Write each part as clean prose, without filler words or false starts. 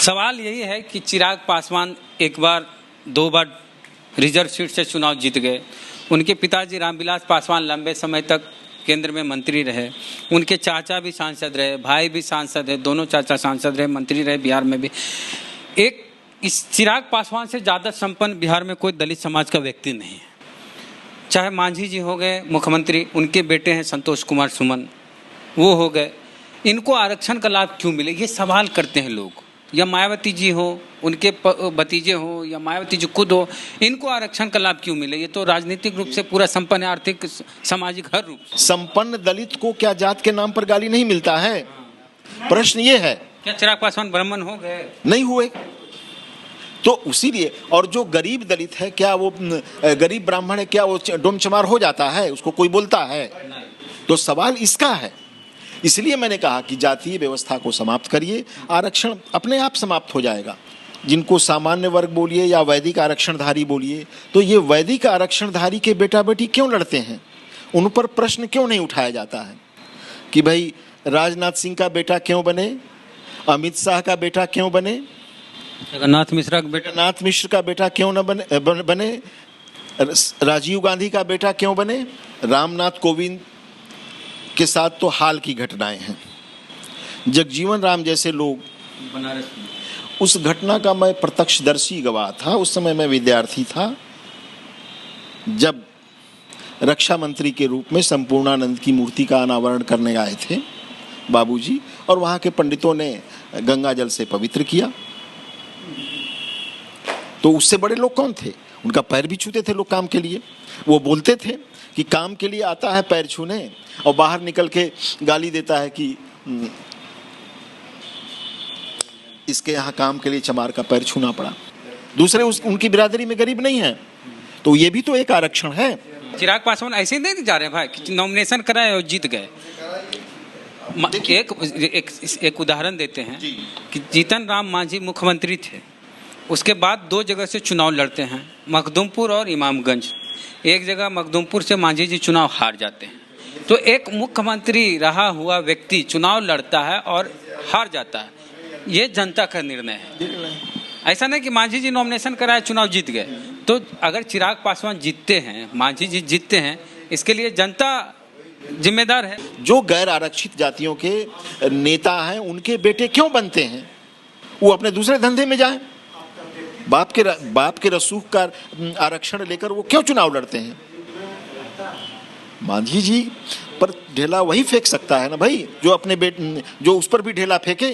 सवाल यही है कि चिराग पासवान एक बार 2 बार रिजर्व सीट से चुनाव जीत गए। उनके पिताजी रामविलास पासवान लंबे समय तक केंद्र में मंत्री रहे। उनके चाचा भी सांसद रहे, भाई भी सांसद है, दोनों चाचा सांसद रहे, मंत्री रहे बिहार में भी। एक इस चिराग पासवान से ज़्यादा संपन्न बिहार में कोई दलित समाज का व्यक्ति नहीं है। चाहे मांझी जी हो गए मुख्यमंत्री, उनके बेटे हैं संतोष कुमार सुमन, वो हो गए। इनको आरक्षण का लाभ क्यों मिले, ये सवाल करते हैं लोग। या मायावती जी हो, उनके भतीजे हो, या मायावती जी खुद हो, इनको आरक्षण का लाभ क्यों मिले? ये तो राजनीतिक रूप से पूरा संपन्न है, आर्थिक सामाजिक हर रूप। संपन्न दलित को क्या जात के नाम पर गाली नहीं मिलता है? प्रश्न ये है। क्या चिराग पासवान ब्राह्मण हो गए? नहीं हुए। तो उसीलिए, और जो गरीब दलित है, क्या वो गरीब ब्राह्मण है, क्या वो डोमचमार हो जाता है? उसको कोई बोलता है? तो सवाल इसका है। इसलिए मैंने कहा कि जातीय व्यवस्था को समाप्त करिए, आरक्षण अपने आप समाप्त हो जाएगा। जिनको सामान्य वर्ग बोलिए या वैदिक आरक्षणधारी बोलिए, तो ये वैदिक आरक्षणधारी के बेटा बेटी क्यों लड़ते हैं? उन पर प्रश्न क्यों नहीं उठाया जाता है कि भाई राजनाथ सिंह का बेटा क्यों बने, अमित शाह का बेटा क्यों बने, जगन्नाथ मिश्र का बेटा क्यों न बने, राजीव गांधी का बेटा क्यों बने, रामनाथ कोविंद के साथ तो हाल की घटनाएं हैं। जगजीवन राम जैसे लोग, बनारस में उस घटना का मैं प्रत्यक्षदर्शी गवाह था। उस समय मैं विद्यार्थी था जब रक्षा मंत्री के रूप में संपूर्णानंद की मूर्ति का अनावरण करने आए थे बाबूजी, और वहाँ के पंडितों ने गंगा जल से पवित्र किया। तो उससे बड़े लोग कौन थे? उनका पैर भी छूते थे लोग काम के लिए। वो बोलते थे कि काम के लिए आता है पैर छूने, और बाहर निकल के गाली देता है कि इसके यहाँ काम के लिए चमार का पैर छूना पड़ा। दूसरे उनकी बिरादरी में गरीब नहीं है, तो ये भी तो एक आरक्षण है। चिराग पासवान ऐसे ही नहीं जा रहे भाई कि नॉमिनेशन कराए और जीत गए। एक उदाहरण देते हैं कि जीतन राम मांझी मुख्यमंत्री थे, उसके बाद 2 जगह से चुनाव लड़ते हैं, मखदूमपुर और इमामगंज। एक जगह मखदूमपुर से मांझी जी चुनाव हार जाते हैं। तो एक मुख्यमंत्री रहा हुआ व्यक्ति चुनाव लड़ता है और हार जाता है, ये जनता का निर्णय है। ऐसा नहीं कि मांझी जी नॉमिनेशन कराए चुनाव जीत गए। तो अगर चिराग पासवान जीतते हैं, मांझी जी जीतते हैं, इसके लिए जनता जिम्मेदार है। जो गैर आरक्षित जातियों के नेता हैं, उनके बेटे क्यों बनते हैं? वो अपने दूसरे धंधे में जाएं। बाप के रसूख का आरक्षण लेकर वो क्यों चुनाव लड़ते हैं? मांझी जी पर ढेला वही फेंक सकता है ना भाई, जो अपने जो उस पर भी ढेला फेंके।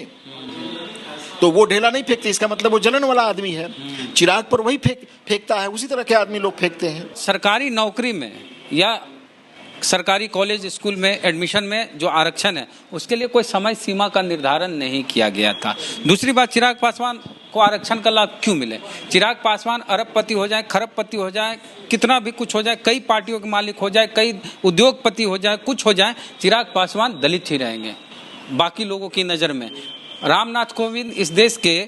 तो वो ढेला नहीं फेंकते, इसका मतलब वो जलन वाला आदमी है। चिराग पर वही फेंकता है, उसी तरह के आदमी लोग फेंकते हैं। सरकारी नौकरी में या सरकारी कॉलेज स्कूल में एडमिशन में जो आरक्षण है, उसके लिए कोई समय सीमा का निर्धारण नहीं किया गया था। दूसरी बात, चिराग पासवान को आरक्षण का लाभ क्यों मिले? चिराग पासवान अरबपति हो जाए, खरबपति हो जाए, कितना भी कुछ हो जाए, कई पार्टियों के मालिक हो जाए, कई उद्योगपति हो जाए, कुछ हो जाए, चिराग पासवान दलित ही रहेंगे बाकी लोगों की नज़र में। रामनाथ कोविंद इस देश के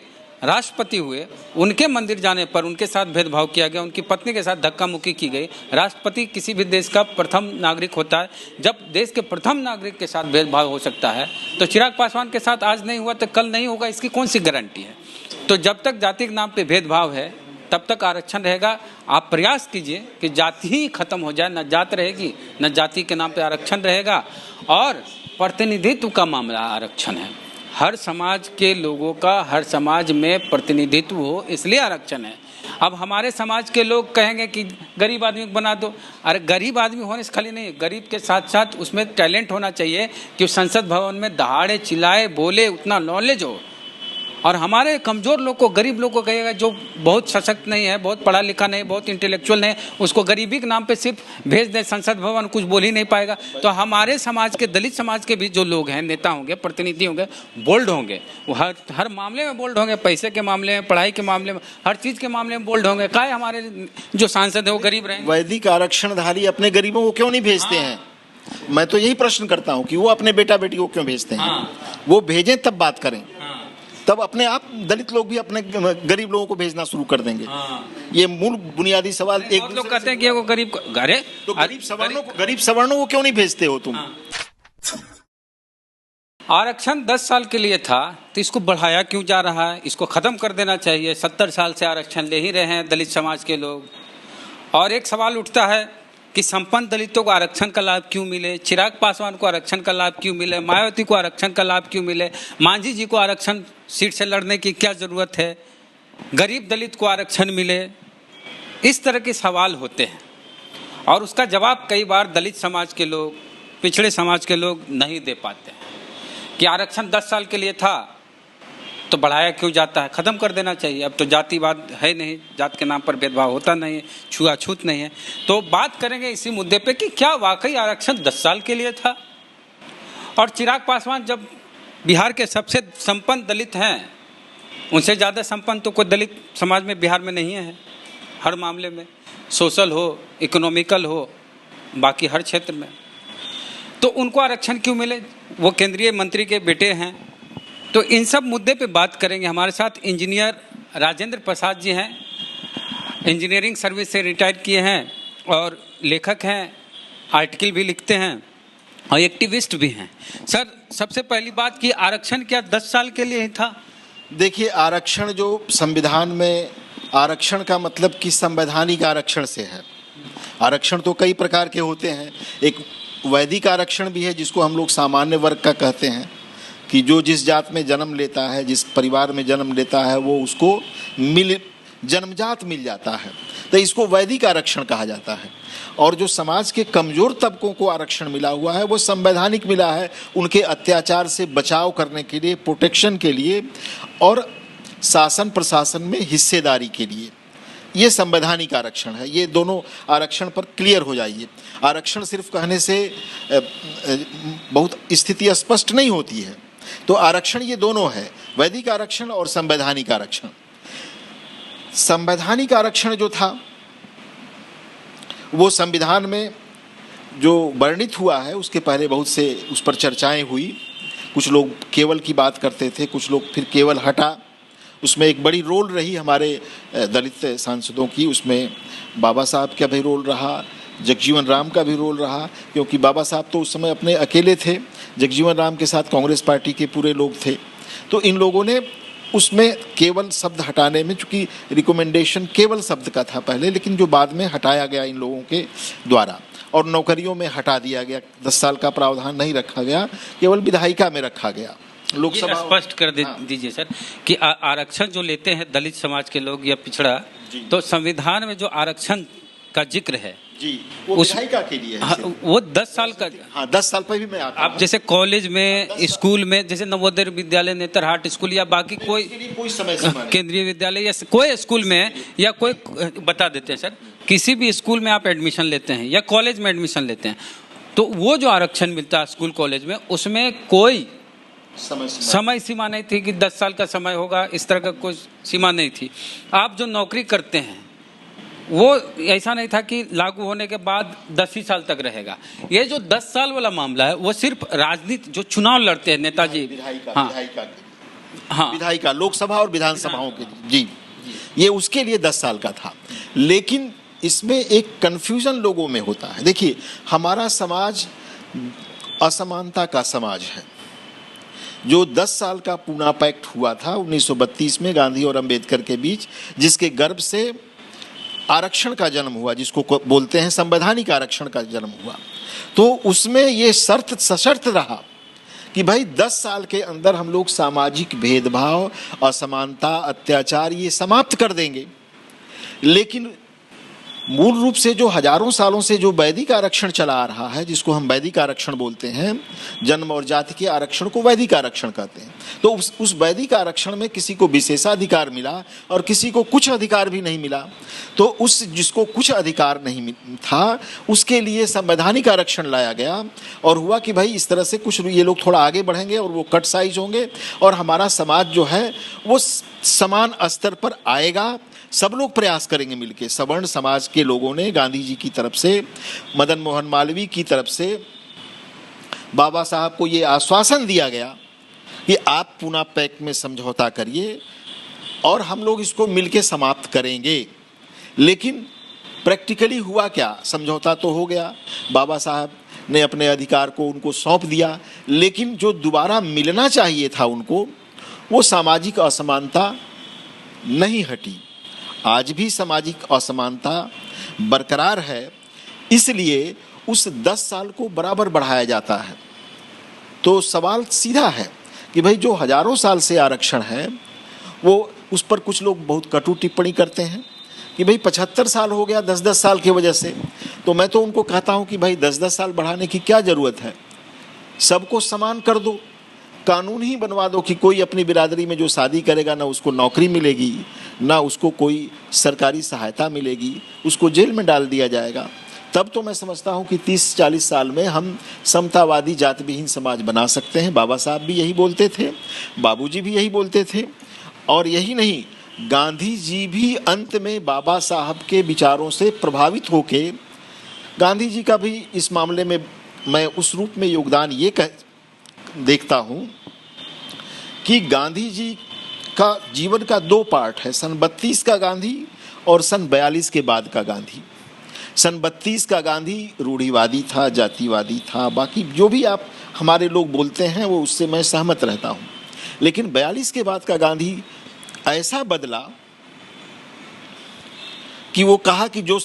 राष्ट्रपति हुए, उनके मंदिर जाने पर उनके साथ भेदभाव किया गया, उनकी पत्नी के साथ धक्का मुक्की की गई। राष्ट्रपति किसी भी देश का प्रथम नागरिक होता है। जब देश के प्रथम नागरिक के साथ भेदभाव हो सकता है, तो चिराग पासवान के साथ आज नहीं हुआ तो कल नहीं होगा, इसकी कौन सी गारंटी है? तो जब तक जाति के नाम पे भेदभाव है, तब तक आरक्षण रहेगा। आप प्रयास कीजिए कि जाति ही खत्म हो जाए, न जात रहेगी न जाति के नाम पे आरक्षण रहेगा। और प्रतिनिधित्व का मामला आरक्षण है, हर समाज के लोगों का हर समाज में प्रतिनिधित्व हो, इसलिए आरक्षण है। अब हमारे समाज के लोग कहेंगे कि गरीब आदमी बना दो। अरे गरीब आदमी होने से खाली नहीं, गरीब के साथ साथ उसमें टैलेंट होना चाहिए कि संसद भवन में दहाड़े चिल्लाए बोले, उतना नॉलेज हो। और हमारे कमज़ोर लोग को, गरीब लोग को कहेगा जो बहुत सशक्त नहीं है, बहुत पढ़ा लिखा नहीं, बहुत इंटेलेक्चुअल नहीं, उसको गरीबी के नाम पे सिर्फ भेज दे संसद भवन, कुछ बोल ही नहीं पाएगा। तो हमारे समाज के, दलित समाज के भी जो लोग हैं, नेता होंगे, प्रतिनिधि होंगे, बोल्ड होंगे। वो हर मामले में बोल्ड होंगे, पैसे के मामले में, पढ़ाई के मामले में, हर चीज़ के मामले में बोल्ड होंगे। क्या हमारे जो सांसद है वो गरीब रहे? वैदिक आरक्षणधारी अपने गरीबों को क्यों नहीं भेजते हैं? मैं तो यही प्रश्न करता हूँ कि वो अपने बेटा बेटी को क्यों भेजते हैं? वो भेजें तब बात करें, तब अपने आप दलित लोग भी अपने गरीब लोगों को भेजना शुरू कर देंगे। ये मूल बुनियादी सवाल। एक लोग कहते हैं कि वो गरीब, अरे तो गरीब सवर्णों को क्यों नहीं भेजते हो तुम? आरक्षण 10 साल के लिए था तो इसको बढ़ाया क्यों जा रहा है? इसको ख़त्म कर देना चाहिए। 70 साल से आरक्षण ले ही रहे हैं दलित समाज के लोग। और एक सवाल उठता है कि संपन्न दलितों को आरक्षण का लाभ क्यों मिले, चिराग पासवान को आरक्षण का लाभ क्यों मिले, मायावती को आरक्षण का लाभ क्यों मिले, मांझी जी को आरक्षण सीट से लड़ने की क्या ज़रूरत है, गरीब दलित को आरक्षण मिले। इस तरह के सवाल होते हैं और उसका जवाब कई बार दलित समाज के लोग, पिछड़े समाज के लोग नहीं दे पाते हैं कि आरक्षण 10 साल के लिए था तो बढ़ाया क्यों जाता है, ख़त्म कर देना चाहिए। अब तो जातिवाद है नहीं, जात के नाम पर भेदभाव होता नहीं है, छुआछूत नहीं है। तो बात करेंगे इसी मुद्दे पे कि क्या वाकई आरक्षण 10 साल के लिए था? और चिराग पासवान जब बिहार के सबसे संपन्न दलित हैं, उनसे ज़्यादा संपन्न तो कोई दलित समाज में बिहार में नहीं है। हर मामले में, सोशल हो, इकोनॉमिकल हो, बाकी हर क्षेत्र में, तो उनको आरक्षण क्यों मिले? वो केंद्रीय मंत्री के बेटे हैं। तो इन सब मुद्दे पे बात करेंगे। हमारे साथ इंजीनियर राजेंद्र प्रसाद जी हैं, इंजीनियरिंग सर्विस से रिटायर किए हैं और लेखक हैं, आर्टिकल भी लिखते हैं और एक्टिविस्ट भी हैं। सर, सबसे पहली बात कि आरक्षण क्या 10 साल के लिए ही था? देखिए, आरक्षण जो संविधान में, आरक्षण का मतलब कि संवैधानिक आरक्षण से है। आरक्षण तो कई प्रकार के होते हैं। एक वैदिक आरक्षण भी है जिसको हम लोग सामान्य वर्ग का कहते हैं, कि जो जिस जात में जन्म लेता है, जिस परिवार में जन्म लेता है, वो उसको जन्मजात मिल जाता है, तो इसको वैदिक आरक्षण कहा जाता है। और जो समाज के कमज़ोर तबकों को आरक्षण मिला हुआ है वो संवैधानिक मिला है, उनके अत्याचार से बचाव करने के लिए, प्रोटेक्शन के लिए और शासन प्रशासन में हिस्सेदारी के लिए। ये संवैधानिक आरक्षण है। ये दोनों आरक्षण पर क्लियर हो जाइए। आरक्षण सिर्फ कहने से बहुत स्थिति स्पष्ट नहीं होती है। तो आरक्षण ये दोनों है, वैदिक आरक्षण और संवैधानिक आरक्षण। संवैधानिक आरक्षण जो था वो संविधान में जो वर्णित हुआ है उसके पहले बहुत से उस पर चर्चाएं हुई। कुछ लोग केवल की बात करते थे, कुछ लोग फिर केवल हटा। उसमें एक बड़ी रोल रही हमारे दलित सांसदों की, उसमें बाबा साहब का भी रोल रहा, जगजीवन राम का भी रोल रहा, क्योंकि बाबा साहब तो उस समय अपने अकेले थे, जगजीवन राम के साथ कांग्रेस पार्टी के पूरे लोग थे। तो इन लोगों ने उसमें केवल शब्द हटाने में, चूँकि रिकमेंडेशन केवल शब्द का था पहले, लेकिन जो बाद में हटाया गया इन लोगों के द्वारा, और नौकरियों में हटा दिया गया, 10 साल का प्रावधान नहीं रखा गया, केवल विधायिका में रखा गया। लोकसभा स्पष्ट कर दीजिए सर कि आरक्षण जो लेते हैं दलित समाज के लोग या पिछड़ा, तो संविधान में जो आरक्षण का जिक्र है जी, वो विधायिका के लिए है। वो 10 साल का। हाँ, 10 साल पर भी मैं आता आप जैसे कॉलेज में, स्कूल में, जैसे नवोदय विद्यालय, नेतरहाट स्कूल या बाकी कोई समय सीमा केंद्रीय विद्यालय या कोई स्कूल में, या कोई बता देते हैं सर, किसी भी स्कूल में आप एडमिशन लेते हैं या कॉलेज में एडमिशन लेते हैं, तो वो जो आरक्षण मिलता है स्कूल कॉलेज में, उसमें कोई समय सीमा नहीं थी कि 10 साल का समय होगा, इस तरह का कोई सीमा नहीं थी। आप जो नौकरी करते हैं वो ऐसा नहीं था कि लागू होने के बाद 10 ही साल तक रहेगा। ये जो 10 साल वाला मामला है वो सिर्फ राजनीति, जो चुनाव लड़ते हैं नेताजी, विधायिका लोकसभा और विधानसभाओं के लिए, जी, ये उसके लिए 10 साल का था। लेकिन इसमें एक कन्फ्यूजन लोगों में होता है। देखिए, हमारा समाज असमानता का समाज है। जो 10 साल का पूना पैक्ट हुआ था 1932 में गांधी और अंबेडकर के बीच, जिसके गर्भ से आरक्षण का जन्म हुआ, जिसको बोलते हैं संवैधानिक आरक्षण का जन्म हुआ, तो उसमें ये शर्त सशर्त रहा कि भाई 10 साल के अंदर हम लोग सामाजिक भेदभाव, असमानता, अत्याचार ये समाप्त कर देंगे। लेकिन मूल रूप से जो हजारों सालों से जो वैदिक आरक्षण चला आ रहा है, जिसको हम वैदिक आरक्षण बोलते हैं, जन्म और जाति के आरक्षण को वैदिक आरक्षण कहते हैं, तो उस वैदिक आरक्षण में किसी को विशेषाधिकार मिला और किसी को कुछ अधिकार भी नहीं मिला। तो उस जिसको कुछ अधिकार नहीं था उसके लिए संवैधानिक आरक्षण लाया गया और हुआ कि भाई इस तरह से कुछ ये लोग थोड़ा आगे बढ़ेंगे और वो कट साइज होंगे और हमारा समाज जो है वो समान स्तर पर आएगा। सब लोग प्रयास करेंगे मिलके। सवर्ण समाज के लोगों ने गांधी जी की तरफ से, मदन मोहन मालवीय की तरफ से बाबा साहब को ये आश्वासन दिया गया कि आप पूना पैक्ट में समझौता करिए और हम लोग इसको मिलके समाप्त करेंगे। लेकिन प्रैक्टिकली हुआ क्या? समझौता तो हो गया, बाबा साहब ने अपने अधिकार को उनको सौंप दिया, लेकिन जो दोबारा मिलना चाहिए था उनको, वो सामाजिक असमानता नहीं हटी। आज भी सामाजिक असमानता बरकरार है, इसलिए उस 10 साल को बराबर बढ़ाया जाता है। तो सवाल सीधा है कि भाई जो हजारों साल से आरक्षण है, वो उस पर कुछ लोग बहुत कटु टिप्पणी करते हैं कि भाई 75 साल हो गया 10-10 साल की वजह से। तो मैं तो उनको कहता हूं कि भाई 10-10 साल बढ़ाने की क्या ज़रूरत है, सबको समान कर दो, कानून ही बनवा दो कि कोई अपनी बिरादरी में जो शादी करेगा ना उसको नौकरी मिलेगी, ना उसको कोई सरकारी सहायता मिलेगी, उसको जेल में डाल दिया जाएगा। तब तो मैं समझता हूं कि 30-40 साल में हम समतावादी जात विहीन समाज बना सकते हैं। बाबा साहब भी यही बोलते थे, बाबूजी भी यही बोलते थे, और यही नहीं, गांधी जी भी अंत में बाबा साहब के विचारों से प्रभावित होके, गांधी जी का भी इस मामले में मैं उस रूप में योगदान ये देखता हूँ कि गांधी जी का जीवन का 2 पार्ट है, सन 32 का गांधी और सन 42 के बाद का गांधी। सन 32 का गांधी रूढ़िवादी था, जातिवादी था, बाकी जो भी आप हमारे लोग बोलते हैं वो उससे मैं सहमत रहता हूँ। लेकिन 42 के बाद का गांधी ऐसा बदला कि वो कहा कि जो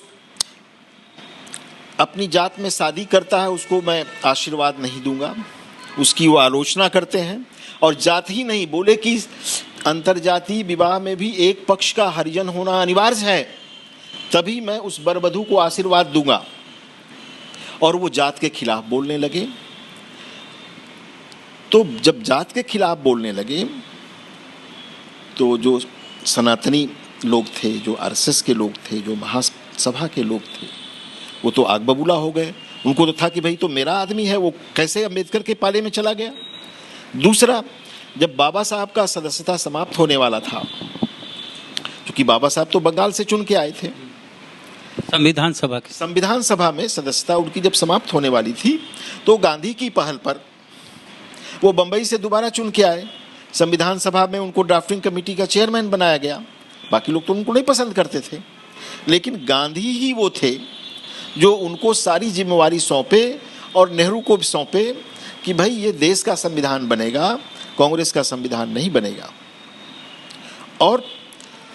अपनी जात में शादी करता है उसको मैं आशीर्वाद नहीं दूंगा, उसकी वो आलोचना करते हैं। और जात ही नहीं, बोले कि अंतरजातीय विवाह में भी एक पक्ष का हरिजन होना अनिवार्य है, तभी मैं उस वरवधू को आशीर्वाद दूंगा। और वो जात के खिलाफ बोलने लगे। तो जब जात के खिलाफ बोलने लगे तो जो सनातनी लोग थे, जो आरएसएस के लोग थे, जो महासभा के लोग थे, वो तो आग बबूला हो गए। उनको तो था कि भाई तो मेरा आदमी है, वो कैसे अम्बेडकर के पाले में चला गया। दूसरा, जब बाबा साहब का सदस्यता समाप्त होने वाला था, क्योंकि बाबा साहब तो बंगाल से चुन के आए थे, संविधान सभा में सदस्यता उनकी जब समाप्त होने वाली थी, तो गांधी की पहल पर वो बंबई से दोबारा चुन के आए। संविधान सभा में उनको ड्राफ्टिंग कमेटी का चेयरमैन बनाया गया। बाकी लोग तो उनको नहीं पसंद करते थे, लेकिन गांधी ही वो थे जो उनको सारी जिम्मेवारी सौंपे और नेहरू को भी सौंपे कि भाई ये देश का संविधान बनेगा, कांग्रेस का संविधान नहीं बनेगा। और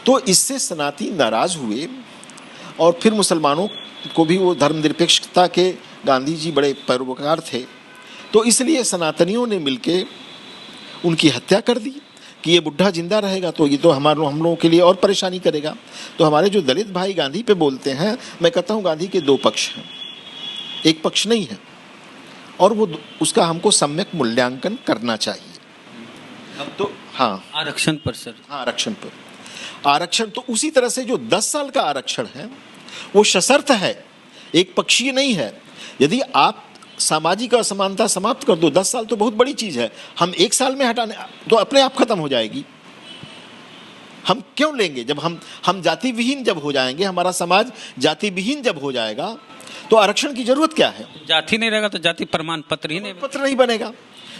तो इससे सनातनी नाराज हुए, और फिर मुसलमानों को भी, वो धर्मनिरपेक्षता के गांधी जी बड़े पैरोकार थे, तो इसलिए सनातनियों ने मिलके उनकी हत्या कर दी कि ये बुढ़ा जिंदा रहेगा तो ये तो हम लोगों के लिए और परेशानी करेगा। तो हमारे जो दलित भाई गांधी पे बोलते हैं, मैं कहता हूँ गांधी के 2 पक्ष हैं, एक पक्ष नहीं है, और वो उसका हमको सम्यक मूल्यांकन करना चाहिए। तो हाँ, आरक्षण पर सर, हाँ आरक्षण पर, आरक्षण तो उसी तरह से जो 10 साल का आरक्षण है वो सशर्त है, एक पक्षीय नहीं है। यदि आप सामाजिक असमानता समाप्त कर दो, 10 साल तो बहुत बड़ी चीज है, हम 1 साल में हटाने तो अपने आप खत्म हो जाएगी। हम क्यों लेंगे? जब हम जाति विहीन जब हो जाएंगे, हमारा समाज जाति विहीन जब हो जाएगा, तो आरक्षण की जरूरत क्या है? जाति नहीं रहेगा तो जाति प्रमाण पत्र ही नहीं बनेगा।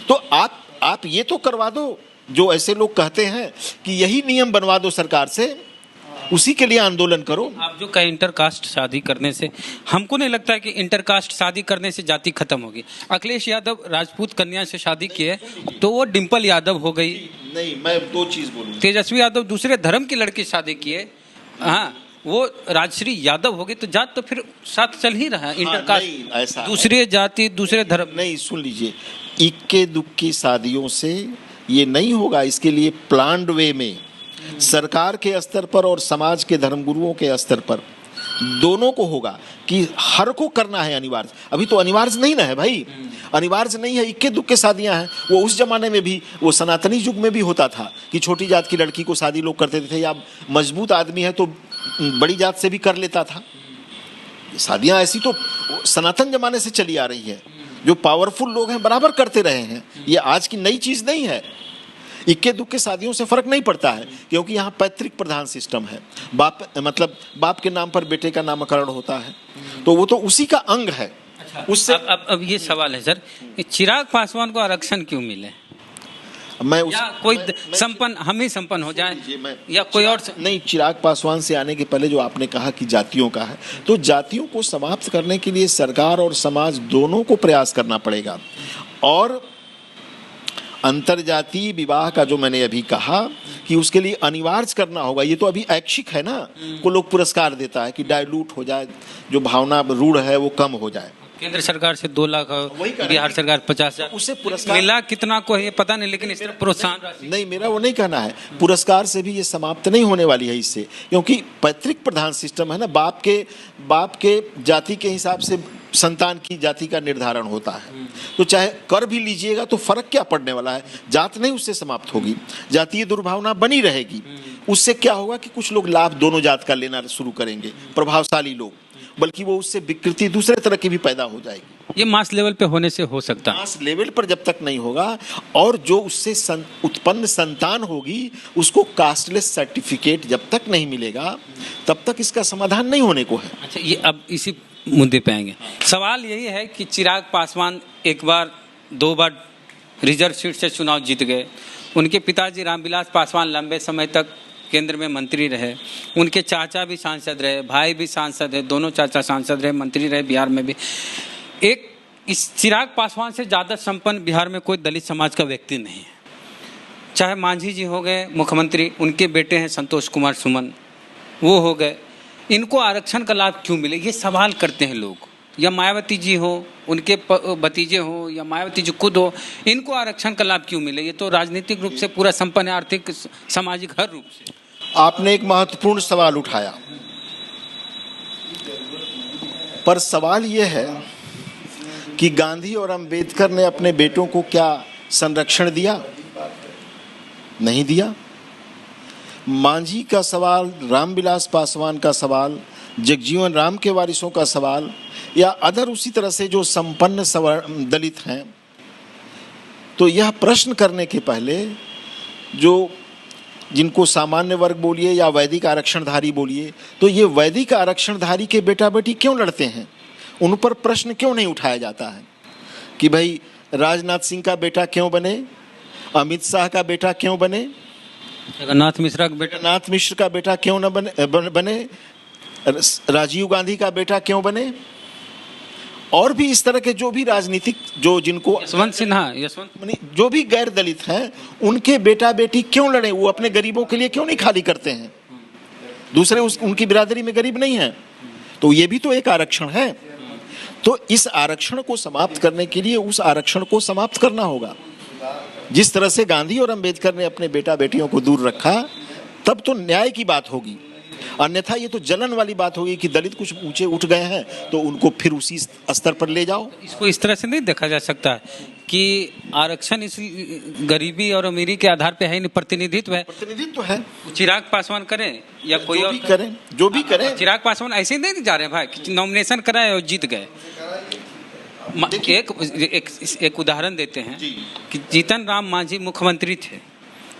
तो आप ये तो करवा दो, जो ऐसे लोग कहते हैं कि यही नियम बनवा दो सरकार से, उसी के लिए आंदोलन करो। आप जो कहे इंटरकास्ट शादी करने से, हमको नहीं लगता है कि इंटरकास्ट शादी करने से जाति खत्म होगी। अखिलेश यादव राजपूत कन्या से शादी किए तो वो डिम्पल यादव हो गई। नहीं, मैं 2 चीज बोलूंगा। तेजस्वी यादव दूसरे धर्म की लड़की शादी किए, हाँ, वो राजश्री यादव हो गई, तो जात तो फिर साथ चल ही रहा है। इंटरकास्ट ऐसा दूसरे जाति दूसरे धर्म नहीं। सुन लीजिए, इक्के दुक्की शादियों से ये नहीं होगा। इसके लिए प्लान्ड वे में सरकार के स्तर पर और समाज के धर्मगुरुओं के स्तर पर दोनों को होगा कि हर को करना है अनिवार्य। अभी तो अनिवार्य नहीं ना है भाई, अनिवार्य नहीं है, इक्के दुक्के शादियां हैं। वो उस जमाने में भी, वो सनातनी युग में भी होता था कि छोटी जात की लड़की को शादी लोग करते थे, या मजबूत आदमी है तो बड़ी जात से भी कर लेता था। शादियां ऐसी तो सनातन जमाने से चली आ रही है, जो पावरफुल लोग हैं बराबर करते रहे हैं। ये आज की नई चीज नहीं है। इक्के दुक्के शादियों से फर्क नहीं पड़ता है, क्योंकि यहाँ पैतृक प्रधान सिस्टम है। बाप के नाम पर बेटे का नामकरण होता है, तो वो तो उसी का अंग है। अच्छा, उससे अब ये सवाल है सर, चिराग पासवान को आरक्षण क्यों मिले? या कोई संपन्न, हम ही संपन्न हो जाएं, या कोई और नहीं। चिराग पासवान से आने के पहले जो आपने कहा कि जातियों का है, तो जातियों को समाप्त करने के लिए सरकार और समाज दोनों को प्रयास करना पड़ेगा। और अंतरजातीय विवाह का जो मैंने अभी कहा कि उसके लिए अनिवार्य करना होगा, ये तो अभी ऐच्छिक है ना, को लोग पुरस्कार देता है कि डाइल्यूट हो जाए, जो भावना रूढ़ है वो कम हो जाए। केंद्र सरकार से 2 लाख, बिहार सरकार 50,000, उसे पुरस्कार मिला कितना को है ये पता नहीं, लेकिन इस तरह प्रोत्साहन नहीं, मेरा वो नहीं कहना है। पुरस्कार से भी ये समाप्त नहीं होने वाली है इससे, क्योंकि पैतृक प्रधान सिस्टम है ना, बाप के जाति के हिसाब से संतान की जाति का निर्धारण होता है। तो चाहे कर भी लीजिएगा तो फर्क क्या पड़ने वाला है, जात नहीं उससे समाप्त होगी, जातीय दुर्भावना बनी रहेगी। उससे क्या होगा कि कुछ लोग लाभ दोनों जात का लेना शुरू करेंगे, प्रभावशाली लोग, बल्कि वो उससे विकृति दूसरे तरह की भी पैदा हो जाएगी। ये मास लेवल पे होने से हो सकता है। मास लेवल पर जब तक नहीं होगा, और जो उससे उत्पन्न संतान होगी उसको कास्टलेस सर्टिफिकेट जब तक नहीं मिलेगा, तब तक इसका समाधान नहीं होने को है। अच्छा, ये अब इसी मुद्दे पे आएंगे। सवाल यही है कि चिराग पासवान 1 बार 2 बार रिजर्व सीट से चुनाव जीत गए, उनके पिताजी रामविलास पासवान लंबे समय तक केंद्र में मंत्री रहे, उनके चाचा भी सांसद रहे, भाई भी सांसद है, दोनों चाचा सांसद रहे, मंत्री रहे बिहार में भी। एक इस चिराग पासवान से ज़्यादा संपन्न बिहार में कोई दलित समाज का व्यक्ति नहीं है। चाहे मांझी जी हो गए मुख्यमंत्री, उनके बेटे हैं संतोष कुमार सुमन, वो हो गए, इनको आरक्षण का लाभ क्यों मिले, ये सवाल करते हैं लोग। या मायावती जी हो, उनके भतीजे हो, या मायावती जी खुद हो, इनको आरक्षण का लाभ क्यों मिले? ये तो राजनीतिक रूप से पूरा संपन्न है, आर्थिक सामाजिक हर रूप से। आपने एक महत्वपूर्ण सवाल उठाया, पर सवाल यह है कि गांधी और अंबेडकर ने अपने बेटों को क्या संरक्षण दिया? नहीं दिया। मांझी का सवाल, रामविलास पासवान का सवाल, जगजीवन राम के वारिसों का सवाल, या अदर उसी तरह से जो संपन्न दलित हैं, तो यह प्रश्न करने के पहले जो जिनको सामान्य वर्ग बोलिए या वैदिक आरक्षणधारी बोलिए, तो ये वैदिक आरक्षणधारी के बेटा बेटी क्यों लड़ते हैं, उन पर प्रश्न क्यों नहीं उठाया जाता है कि भाई राजनाथ सिंह का बेटा क्यों बने, अमित शाह का बेटा क्यों बने, जगन्नाथ मिश्रा का बेटा, जगन्नाथ मिश्र का बेटा क्यों न बने, राजीव गांधी का बेटा क्यों बने, और भी इस तरह के जो भी राजनीतिक जो जिनको यशवंत सिन्हा, जो भी गैर दलित हैं, उनके बेटा बेटी क्यों लड़े? वो अपने गरीबों के लिए क्यों नहीं खाली करते हैं? दूसरे उनकी बिरादरी में गरीब नहीं है, तो ये भी तो एक आरक्षण है। तो इस आरक्षण को समाप्त करने के लिए उस आरक्षण को समाप्त करना होगा। जिस तरह से गांधी और अंबेडकर ने अपने बेटा बेटियों को दूर रखा, तब तो न्याय की बात होगी। अन्यथा ये तो जलन वाली बात होगी कि दलित कुछ ऊंचे उठ गए हैं तो उनको फिर उसी स्तर पर ले जाओ। इसको इस तरह से नहीं देखा जा सकता कि आरक्षण इस गरीबी और अमीरी के आधार पे है, नहीं, प्रतिनिधित्व है। प्रतिनिधित्व है, चिराग पासवान करें या कोई और करें, जो भी करें। चिराग पासवान ऐसे ही नहीं जा रहे भाई कि नॉमिनेशन कराए और जीत गए। एक उदाहरण देते हैं कि जीतन राम मांझी मुख्यमंत्री थे,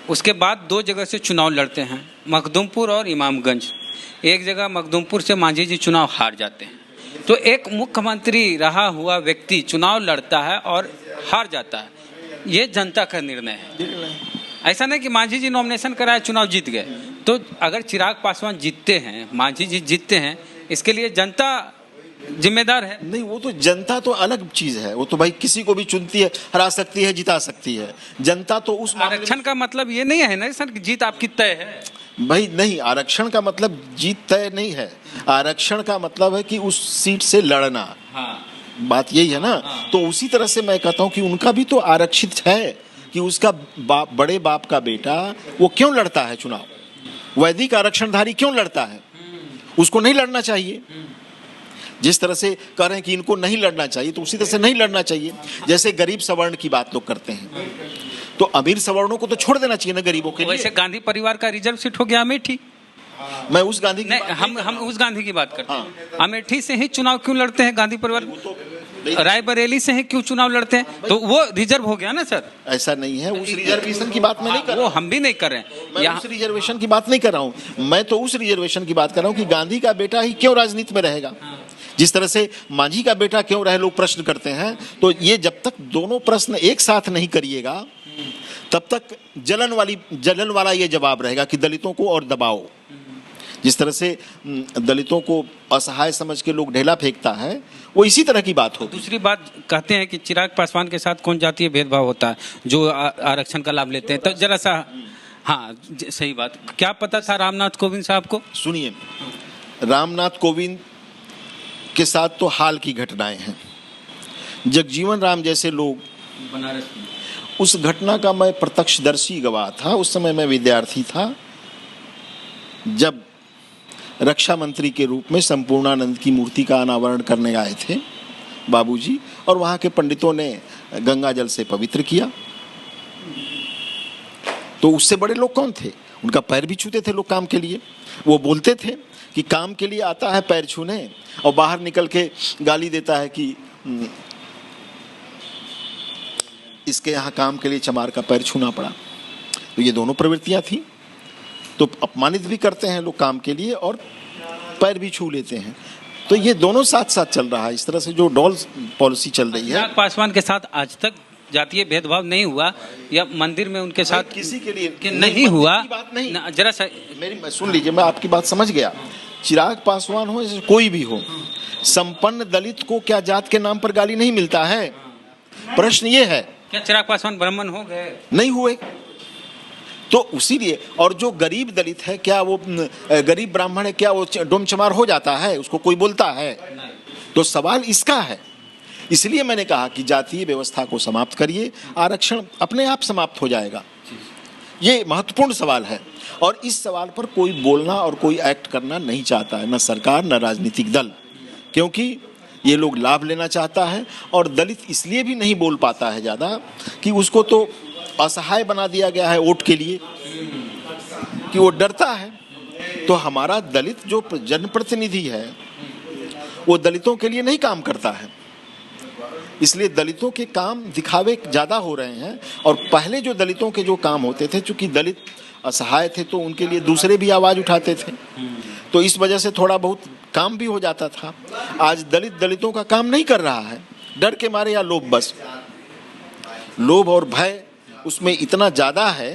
उसके बाद 2 जगह से चुनाव लड़ते हैं, मखदूमपुर और इमामगंज। एक जगह मखदूमपुर से मांझी जी चुनाव हार जाते हैं। तो एक मुख्यमंत्री रहा हुआ व्यक्ति चुनाव लड़ता है और हार जाता है, ये जनता का निर्णय है। ऐसा नहीं कि मांझी जी नॉमिनेशन कराए चुनाव जीत गए। तो अगर चिराग पासवान जीतते हैं, मांझी जी जीतते हैं, इसके लिए जनता जिम्मेदार है। नहीं, वो तो जनता तो अलग चीज है, वो तो भाई किसी को भी चुनती है, हरा सकती है, जिता सकती है। जनता तो उस आरक्षण का मतलब ये नहीं है ना सर कि जीत आपकी तय है। भाई नहीं, आरक्षण का मतलब जीत तय नहीं है। आरक्षण का मतलब है कि उस सीट से लड़ना। हाँ। बात यही है ना। हाँ। तो उसी तरह से मैं कहता हूँ कि उनका भी तो आरक्षित है कि उसका बड़े बाप का बेटा वो क्यों लड़ता है चुनाव, वैदिक आरक्षणधारी क्यों लड़ता है, उसको नहीं लड़ना चाहिए। जिस तरह से कह रहे हैं कि इनको नहीं लड़ना चाहिए, तो उसी तरह से नहीं लड़ना चाहिए। जैसे गरीब सवर्ण की बात लोग करते हैं, तो अमीर सवर्णों को तो छोड़ देना चाहिए ना गरीबों के लिए। वैसे गांधी परिवार का रिजर्व सीट हो गया अमेठी। मैं उस गांधी की नहीं, हम उस गांधी की बात करते हैं। अमेठी से ही चुनाव क्यों लड़ते हैं गांधी परिवार? रायबरेली से ही क्यों चुनाव लड़ते हैं? तो वो रिजर्व हो गया ना सर। ऐसा नहीं है, उस रिजर्वेशन की बात मैं नहीं कर रहा। वो हम भी नहीं कर रहे हैं। मैं उस रिजर्वेशन की बात नहीं कर रहा हूँ। मैं तो उस रिजर्वेशन की बात कर रहा हूँ कि गांधी का बेटा ही क्यों राजनीति में रहेगा। जिस तरह से मांझी का बेटा क्यों रहे लोग प्रश्न करते हैं, तो ये जब तक दोनों प्रश्न एक साथ नहीं करिएगा, तब तक जलन वाला ये जवाब रहेगा कि दलितों को और दबाओ। जिस तरह से दलितों को असहाय समझ के लोग ढेला फेंकता है, वो इसी तरह की बात होगी। दूसरी बात कहते हैं कि चिराग पासवान के साथ कौन जातीय भेदभाव होता है जो आरक्षण का लाभ लेते हैं, तो जरा सा हाँ सही बात। क्या पता था रामनाथ कोविंद साहब को? सुनिए, रामनाथ कोविंद के साथ तो हाल की घटनाएं हैं। जगजीवन राम जैसे लोग, बनारस उस घटना का मैं प्रत्यक्षदर्शी गवाह था। उस समय मैं विद्यार्थी था जब रक्षा मंत्री के रूप में संपूर्णानंद की मूर्ति का अनावरण करने आए थे बाबूजी, और वहाँ के पंडितों ने गंगा जल से पवित्र किया। तो उससे बड़े लोग कौन थे? उनका पैर भी छूते थे लोग काम के लिए। वो बोलते थे कि काम के लिए आता है पैर छूने, और बाहर निकल के गाली देता है कि इसके यहाँ काम के लिए चमार का पैर छूना पड़ा। तो ये दोनों प्रवृत्तियां थी। तो अपमानित भी करते हैं लोग काम के लिए और पैर भी छू लेते हैं। तो ये दोनों साथ साथ चल रहा है। इस तरह से जो डॉल पॉलिसी चल रही है। चिराग पासवान के साथ आज तक जातीय भेदभाव नहीं हुआ, या मंदिर में उनके साथ किसी के लिए कि नहीं हुआ? बात नहीं, जरा सा मेरी सुन लीजिए, मैं आपकी बात समझ गया। चिराग पासवान हो या कोई भी हो, संपन्न दलित को क्या जात के नाम पर गाली नहीं मिलता है? प्रश्न ये है। क्या चिराग पासवान ब्राह्मण हो गए? नहीं हुए। तो उसी लिए, और जो गरीब दलित है क्या वो गरीब ब्राह्मण है क्या वो डोम चमार हो जाता है? उसको कोई बोलता है? तो सवाल इसका है। इसलिए मैंने कहा कि जातीय व्यवस्था को समाप्त करिए, आरक्षण अपने आप समाप्त हो जाएगा। ये महत्वपूर्ण सवाल है, और इस सवाल पर कोई बोलना और कोई एक्ट करना नहीं चाहता है, न सरकार न राजनीतिक दल, क्योंकि ये लोग लाभ लेना चाहता है। और दलित इसलिए भी नहीं बोल पाता है ज़्यादा कि उसको तो असहाय बना दिया गया है वोट के लिए, कि वो डरता है। तो हमारा दलित जो जनप्रतिनिधि है वो दलितों के लिए नहीं काम करता है, इसलिए दलितों के काम दिखावे ज़्यादा हो रहे हैं। और पहले जो दलितों के जो काम होते थे, चूंकि दलित असहाय थे तो उनके लिए दूसरे भी आवाज़ उठाते थे, तो इस वजह से थोड़ा बहुत काम भी हो जाता था। आज दलितों का काम नहीं कर रहा है, डर के मारे या लोभ, बस लोभ और भय उसमें इतना ज़्यादा है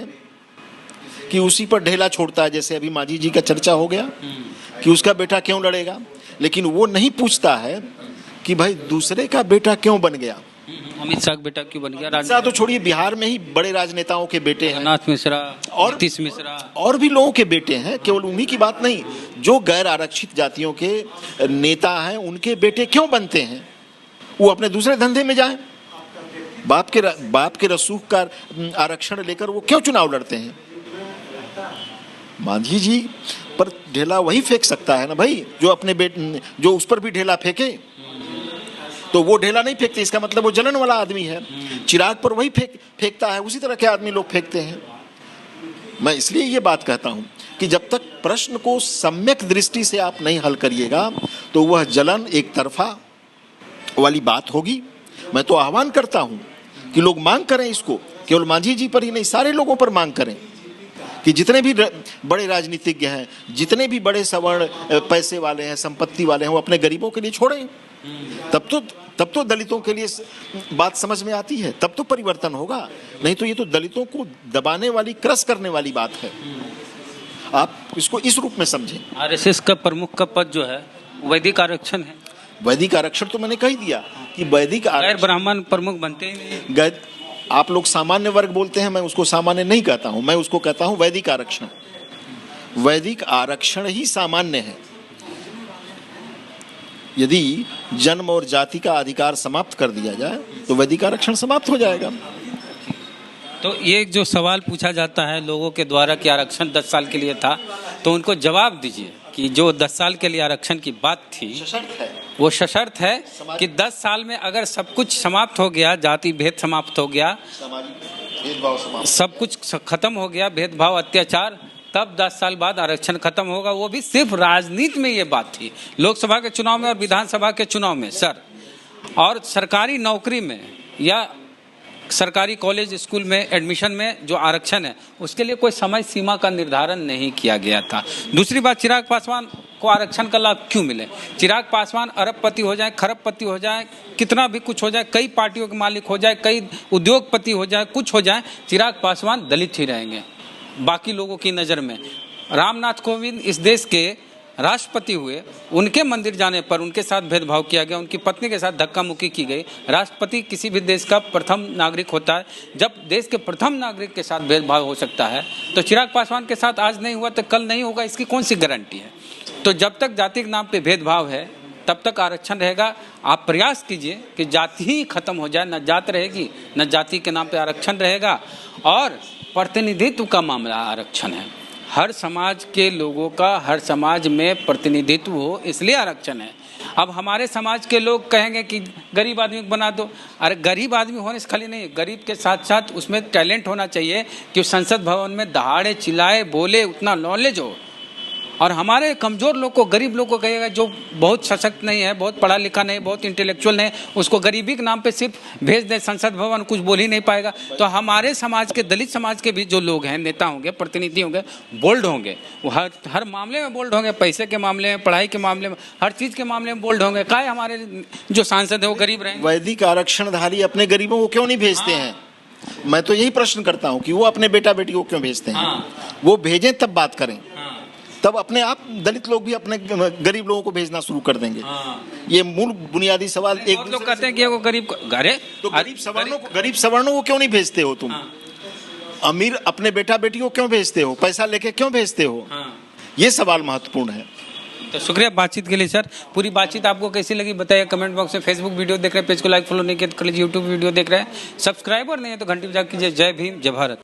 कि उसी पर ढेला छोड़ता है। जैसे अभी मांझी जी का चर्चा हो गया कि उसका बेटा क्यों लड़ेगा, लेकिन वो नहीं पूछता है कि भाई दूसरे का बेटा क्यों बन गया। अमित शाह का बेटा क्यों बन गया? ऐसा तो छोड़िए, बिहार में ही बड़े राजनेताओं के बेटे हैं, नाथ मिश्रा और नीतीश मिश्रा और भी लोगों के बेटे हैं। केवल उन्हीं की बात नहीं, जो गैर आरक्षित जातियों के नेता हैं उनके बेटे क्यों बनते हैं? वो अपने दूसरे धंधे में जाएं। बाप के रसूख का आरक्षण लेकर वो क्यों चुनाव लड़ते हैं? मांझी जी पर ढेला वही फेंक सकता है ना भाई, जो अपने बेटे, जो उस पर भी ढेला फेंके। तो वो ढेला नहीं फेंकते, इसका मतलब वो जलन वाला आदमी है। चिराग पर वही फेंकता है, उसी तरह के आदमी लोग फेंकते हैं। मैं इसलिए ये बात कहता हूं कि जब तक प्रश्न को सम्यक दृष्टि से आप नहीं हल करिएगा तो वह जलन एक तरफा वाली बात होगी। मैं तो आह्वान करता हूं कि लोग मांग करें इसको, केवल मांझी जी पर ही नहीं, सारे लोगों पर मांग करें कि जितने भी बड़े राजनीतिज्ञ हैं, जितने भी बड़े सवर्ण पैसे वाले हैं, संपत्ति वाले हैं, वो अपने गरीबों के लिए छोड़ें। तब तो दलितों के लिए बात समझ में आती है, तब तो परिवर्तन होगा। नहीं तो ये तो दलितों को दबाने वाली, क्रश करने वाली बात है। आप इसको इस रूप में समझें। आरएसएस का प्रमुख का पद जो है वैदिक आरक्षण है। वैदिक आरक्षण तो मैंने कह दिया कि वैदिक गैर ब्राह्मण प्रमुख बनते ही नहीं। आप लोग सामान्य वर्ग बोलते हैं, मैं उसको सामान्य नहीं कहता हूं, मैं उसको कहता हूं वैदिक आरक्षण। वैदिक आरक्षण ही सामान्य है। यदि जन्म और जाति का अधिकार समाप्त कर दिया जाए तो वैदिक आरक्षण समाप्त हो जाएगा। तो ये जो सवाल पूछा जाता है लोगों के द्वारा कि आरक्षण 10 साल के लिए था, तो उनको जवाब दीजिए कि जो 10 साल के लिए आरक्षण की बात थी सशर्त है, वो सशर्त है कि 10 साल में अगर सब कुछ समाप्त हो गया, जाति भेद समाप्त हो गया, सामाजिक भेदभाव समाप्त, सब कुछ खत्म हो गया, भेदभाव अत्याचार, तब 10 साल बाद आरक्षण खत्म होगा। वो भी सिर्फ राजनीति में ये बात थी, लोकसभा के चुनाव में और विधानसभा के चुनाव में सर। और सरकारी नौकरी में या सरकारी कॉलेज स्कूल में एडमिशन में जो आरक्षण है उसके लिए कोई समय सीमा का निर्धारण नहीं किया गया था। दूसरी बात, चिराग पासवान को आरक्षण का लाभ क्यों मिले? चिराग पासवान अरबपति हो जाए, खरबपति हो जाए, कितना भी कुछ हो जाए, कई पार्टियों के मालिक हो जाए, कई उद्योगपति हो जाए, कुछ हो जाए, चिराग पासवान दलित ही रहेंगे बाकी लोगों की नज़र में। रामनाथ कोविंद इस देश के राष्ट्रपति हुए, उनके मंदिर जाने पर उनके साथ भेदभाव किया गया, उनकी पत्नी के साथ धक्का मुक्की की गई। राष्ट्रपति किसी भी देश का प्रथम नागरिक होता है। जब देश के प्रथम नागरिक के साथ भेदभाव हो सकता है तो चिराग पासवान के साथ आज नहीं हुआ तो कल नहीं होगा, इसकी कौन सी गारंटी है? तो जब तक जाति के नाम पे भेदभाव है तब तक आरक्षण रहेगा। आप प्रयास कीजिए कि जाति ही खत्म हो जाए, न जात रहेगी न जाति के नाम पे आरक्षण रहेगा। और प्रतिनिधित्व का मामला आरक्षण है, हर समाज के लोगों का हर समाज में प्रतिनिधित्व हो, इसलिए आरक्षण है। अब हमारे समाज के लोग कहेंगे कि गरीब आदमी को बना दो। अरे गरीब आदमी होने से खाली नहीं, गरीब के साथ साथ उसमें टैलेंट होना चाहिए कि संसद भवन में दहाड़े चिल्लाए बोले, उतना नॉलेज हो। और हमारे कमज़ोर लोग को, गरीब लोग को कहेगा जो बहुत सशक्त नहीं है, बहुत पढ़ा लिखा नहीं, बहुत इंटेलेक्चुअल नहीं, उसको गरीबी के नाम पे सिर्फ भेज दे संसद भवन, कुछ बोल ही नहीं पाएगा। तो हमारे समाज के, दलित समाज के भी जो लोग हैं, नेता होंगे, प्रतिनिधि होंगे, बोल्ड होंगे। वो हर मामले में बोल्ड होंगे, पैसे के मामले में, पढ़ाई के मामले में, हर चीज़ के मामले में बोल्ड होंगे। क्या हमारे जो सांसद है वो गरीब रहेंगे? वैदिक आरक्षणधारी अपने गरीबों को क्यों नहीं भेजते हैं? मैं तो यही प्रश्न करता हूँ कि वो अपने बेटा बेटी को क्यों भेजते हैं? वो भेजें तब बात करें, तब अपने आप दलित लोग भी अपने गरीब लोगों को भेजना शुरू कर देंगे। ये मूल बुनियादी सवाल। एक लोग कहते हैं कि वो गरीब, अरे तो गरीब सवर्णों को क्यों नहीं भेजते हो तुम? अमीर अपने बेटा बेटी को क्यों भेजते हो? पैसा लेके क्यों भेजते हो? ये सवाल महत्वपूर्ण है। तो शुक्रिया बातचीत के लिए सर। पूरी बातचीत आपको कैसी लगी बताइए कमेंट बॉक्स में। फेसबुक वीडियो देख रहे हैं, पेज को लाइक फॉलो नहीं किया तो कर लीजिए। यूट्यूब वीडियो देख रहे हैं, सब्सक्राइबर नहीं है तो घंटी बजा कीजिए। जय भीम, जय भारत।